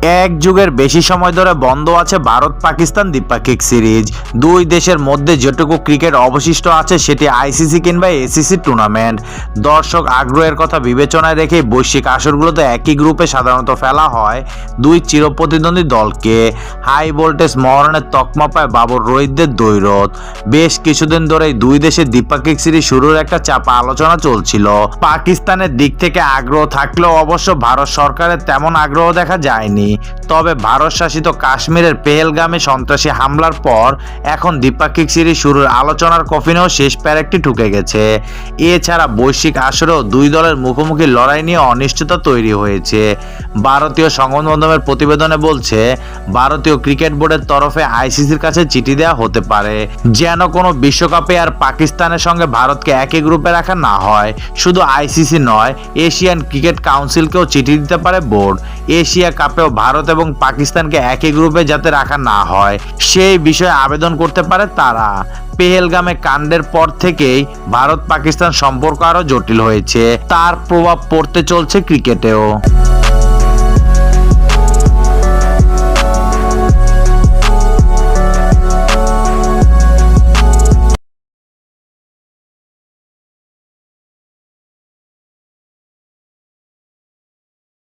এক যুগের বেশি সময় ধরে বন্ধ আছে ভারত পাকিস্তান দ্বিপাক্ষিক সিরিজ। দুই দেশের মধ্যে যেটুকু ক্রিকেট অবশিষ্ট আছে সেটি আইসিসি কিংবা এসিসি টুর্নামেন্ট। দর্শক আগ্রহের কথা বিবেচনায় রেখে বৈশ্বিক আসরগুলোতে একই গ্রুপে সাধারণত ফেলা হয় দুই চিরপ্রতিদ্বন্দ্বী দলকে। হাই ভোল্টেজ মহরণের তকমা পায় বাবর রোহিতদের দ্বৈরথ। বেশ কিছুদিন ধরেই দুই দেশের দ্বিপাক্ষিক সিরিজ শুরুর একটা চাপা আলোচনা চলছিল। পাকিস্তানের দিক থেকে আগ্রহ থাকলেও অবশ্য ভারত সরকারের তেমন আগ্রহ দেখা যায়নি। তবে ভারত শাসিত কাশ্মীরের পেহেলগামে সন্ত্রাসী হামলার পর এখন দ্বিপাক্ষিক সিরিজ শুরুর আলোচনার কফিনেও শেষ প্যারেকটি ঢুকে গেছে। এছাড়া বৈশ্বিক আসরেও দুই দলের মুখোমুখি লড়াই নিয়ে অনিশ্চয়তা তৈরি হয়েছে। ভারতীয় সংবাদ মাধ্যমের প্রতিবেদনে বলছে, ভারতীয় ক্রিকেট বোর্ডের তরফে আইসিসির কাছে চিঠি দেওয়া হতে পারে যেন কোনো বিশ্বকাপে আর পাকিস্তানের সঙ্গে ভারতকে একই গ্রুপে রাখা না হয়। শুধু আইসিসি নয়, এশিয়ান ক্রিকেট কাউন্সিলকেও চিঠি দিতে পারে বোর্ড। এশিয়া কাপেও ভারত এবং পাকিস্তানকে একই গ্রুপে যাতে রাখা না হয় সেই বিষয়ে আবেদন করতে পারে তারা। পেহেলগামে কাণ্ডের পর থেকেই ভারত পাকিস্তান সম্পর্ক আরো জটিল হয়েছে, তার প্রভাব পড়তে চলছে ক্রিকেটেও।